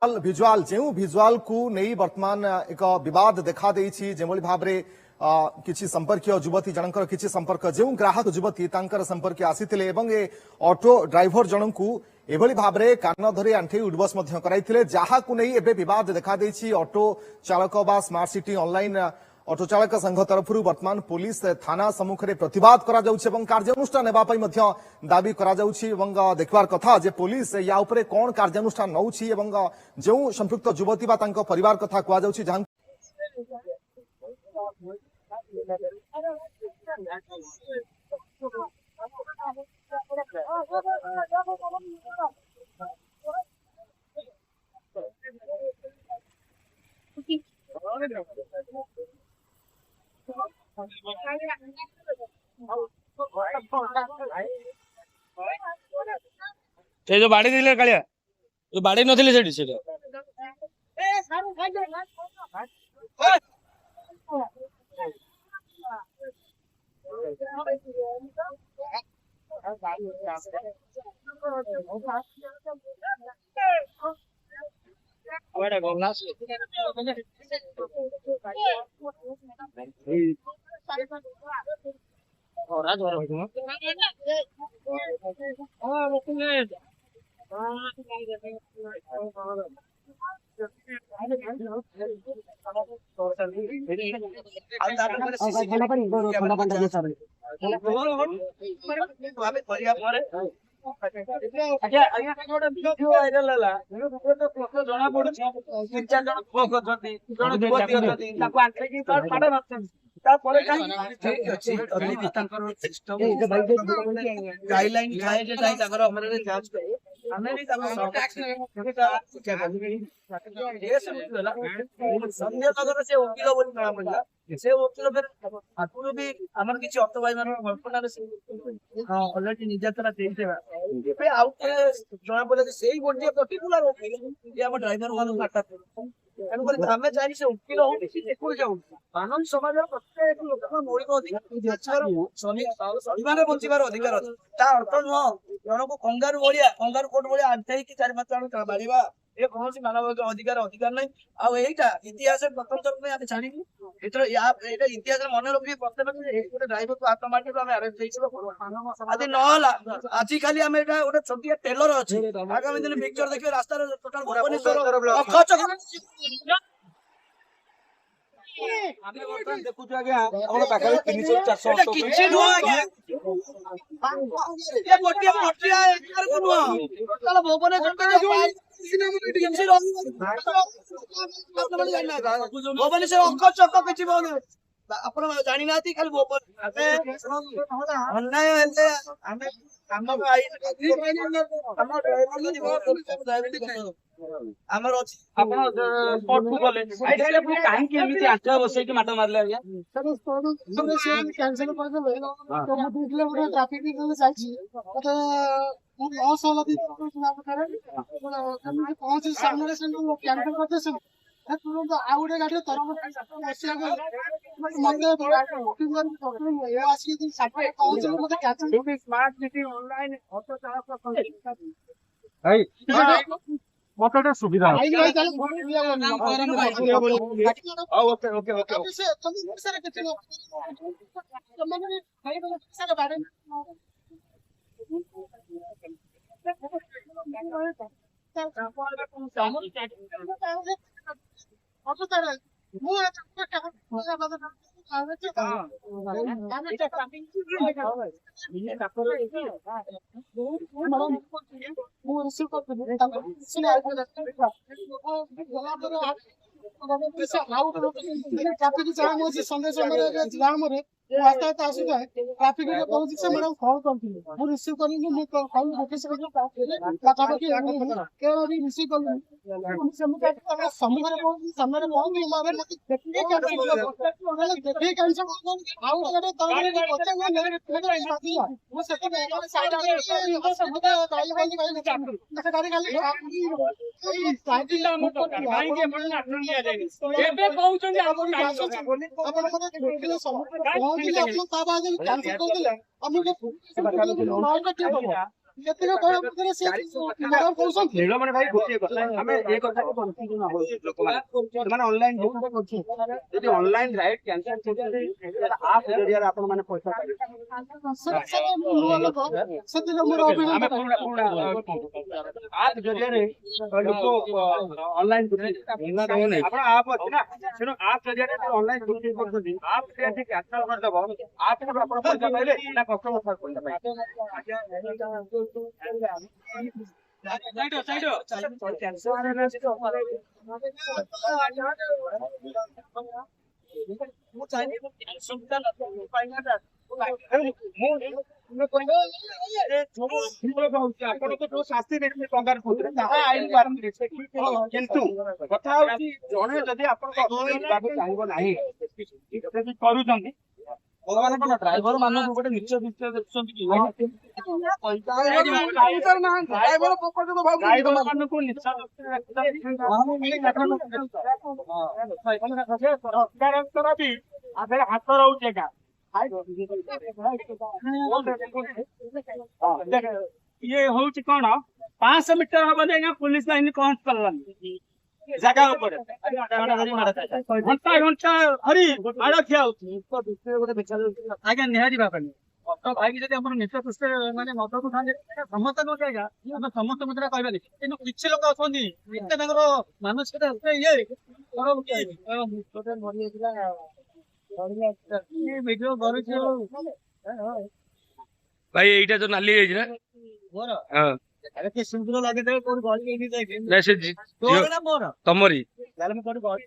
visual जो visual को नहीं वर्तमान एक विवाद देखा जो भाव में किसी संपर्क युवती जनकर किसी संपर्क जो ग्राहक युवती संपर्क आसी ऑटो ड्राइवर जन को एभली भाव में कान धरी आंठे उडबस कराई जहां नहीं एवं बद देखा ऑटो चालक बा स्मार्ट सिटी ऑनलाइन ऑटो चालक संघ तरफ वर्तमान पुलिस थाना सम्मुख में प्रतिवाद कार्यानुष्ठान दाबी देखबार कथा जे पुलिस या उपरे कौन कार्यानुष्ठान नौछि जो संपृक्त युवती बा तांको परिवार कथा कह जाउछि जहां से जो बाड़ी दिले कालिया जो बाड़ी नथिले सेठी से बड़ा गोलास और आज और हो हां रुकने अच्छा आया गोटे वीडियो वायरल हला तो प्रश्न जना पडुछ तीन चार जन फोन करछथि जन युवती अछथि ताको आंखे की तो फाड़ नथि ता परे काई अछि अभी तांकर सिस्टम गाइडलाइन थाए जे ताई तांकर हमरे जांच करे हमें भी ताको टैक्स क्या कर ये सब संजय नगर से वकील बोली ना पड़ला से वकील फिर आकुरो भी हमर किछि ऑटो भाई माने गल्पना से हां ऑलरेडी निर्यातना देते पे आउट जना बोले सेही गोटे पर्टिकुलर वकील ये हम ड्राइवर मानु काटा एनु हमें चाहिए से वकील हो एकुल जाऊ कानून समाज प्रत्येक लोक मौलिक अधिकार शनिवार बंचिबार अधिकार अछि ता अर्थ न जन को कंगारू कोर्ट भलिया आंठाई कि चारि पांच जन मारिबा ये कौन सी मानव अधिकार नहीं आउ एटा इतिहास प्रथम थर पे आमे छाड़ी एतर या एटा इतिहास मन रखि प्रत्येक गोटे ड्राइवर को हाथ मारके आमे अरेस्ट देइछो आदि न होला आजि खाली आमे एटा गोटे छोटिया टेलर अछि आगामी दिन पिक्चर देखियो रास्ता रे टोटल भुवनेश्वर अखच आमे वर्तमान देखु छ आज्ञा हमर पाखरे 300 400 ऑटो किछि नो आज्ञा ये गोटिया मोटिया एकर को नो टोटल भुवनेश्वर के भुवनेश्वर अंक चक किछि बोले आपण जानि नाती खाली अन्याय हेले आमे काम आई हम ड्राइवर हमर अछि आपण स्पॉट को बोले आई खाली आपण काहे के एमिति आठा बसे के माटा मारले आज्ञा सर स्पॉट तुम से कैंसिल कर दे तो मु 2 किलोमीटर ट्रैफिक में जाई तो मु लॉस होला दी तो सुना करे हम पहुंच सामने से लोग कैंसिल करते सब तुरंत आउटे गाड़ी तरफ बसिया को मंगे तो ये आसी दिन सापे पहुंच मते cancel smart city online auto चालक भाई मोटर सुविधा ओके ओके ओके ट्रैफिक पहुंची से मैडम कॉल करती मु रिसीव करनी मु कॉल लोकेशन कथा कि के भी रिसीव कर समूह रे पहुंची सामने रे पहुंची मारे देखि कैंसिल आउ अगर तरे बच्चे मेरे साथी वो सेट साइड समूह काई गाड़ी गाड़ी साइड ला मत काई के मन अटनी आ जाई एबे कहउछन आपण समूह कैंसिल कर दिले हमको ରେଳ ମାନେ ଭାଇ ଗୋଟିଏ କଥା ଆମେ ଏ କଥାକୁ କନଫ୍ୟୁଜନ ହଉଛି ଲୋକମାନେ ସେମାନେ ଅନଲାଇନ ଯଦି ଅନଲାଇନ ରାଇଟ୍ କ୍ୟାନ୍ସଲ କରିବେ ଆପ ଜରିଆରେ ଆପଣ ମାନେ ପଇସା ପାଇବେ ଆମେ ପୁରୁଣା ଆପ ଜରିଆରେ ଲୋକ ଅନଲାଇନ ଆପଣ ଆପ ଅଛି ନା ତେଣୁ ଆପ ଜରିଆରେ ଅନଲାଇନ ବୁକିଂ କରୁଛନ୍ତି ଆପ ଯଦି କ୍ୟାନ୍ସଲ କରିଦେବ ଆପ ଆପଣ ପଇସା ପାଇଲେ ନା କଷ୍ଟମର ପଇସା ପାଇଲେ ଆପଣଙ୍କୁ ଯୋଉ ଶାସ୍ତି ଦେଇଥିଲେ ଟଙ୍କାର କହୁଥିଲେ ତାହା ଆଇନ କିନ୍ତୁ କଥା ହଉଛି ଜଣେ ଯଦି ଆପଣଙ୍କ ଚାହିଁବ ନାହିଁ କରୁଛନ୍ତି ଡ୍ରାଇଭର ମାନଙ୍କୁ ଗୋଟେ ନିଚ ଦୃଷ୍ଟିରେ ଦେଖୁଛନ୍ତି କି ଡ୍ରାଇଭର ମାନଙ୍କୁ ନିଚ ସରକାରଙ୍କର ବି ଆଗରେ ହାତ ରହୁଛି ଏକା ଇଏ ହଉଛି କଣ 500 ମିଟର ହବ ଯେ ପୁଲିସ ବାହିନୀ ପହଞ୍ଚି ପାରିଲାନି ଜାଗା ଉପରେ ଘଣ୍ଟା ଘଣ୍ଟା ହରି ମାଡ଼ ଖିଆ ହଉଛି ଆଜ୍ଞା ନିହାତି ଭାବରେ ମଦ ଭାଇକି ଯଦି ଆମର ନିଜ ଦୃଷ୍ଟିରେ ମାନେ ମଦକୁ ଖାଆନ୍ତି ସମସ୍ତେ ନୁହେଁ ଆଜ୍ଞା ଆମେ ସମସ୍ତ ମଧ୍ୟରେ କହିବାନି କିନ୍ତୁ କିଛି ଲୋକ ଅଛନ୍ତି ଏତେ ତାଙ୍କର ମାନସିକତା ଭିଡିଓ କରୁଛୁ ଭାଇ ଏଇଟା ତ ନାଲି ହେଇଛି ନା ମୋର ହଁ କି ସୁନ୍ଦର ଲାଗିଥାଏ କୋଉଠି ଗଳି ହେଇକି ଯାଇକି ନା ସେ ତୋର ନା ମୋର ତମରି ତାହେଲେ ମୁଁ କୋଉଠି ଗଳି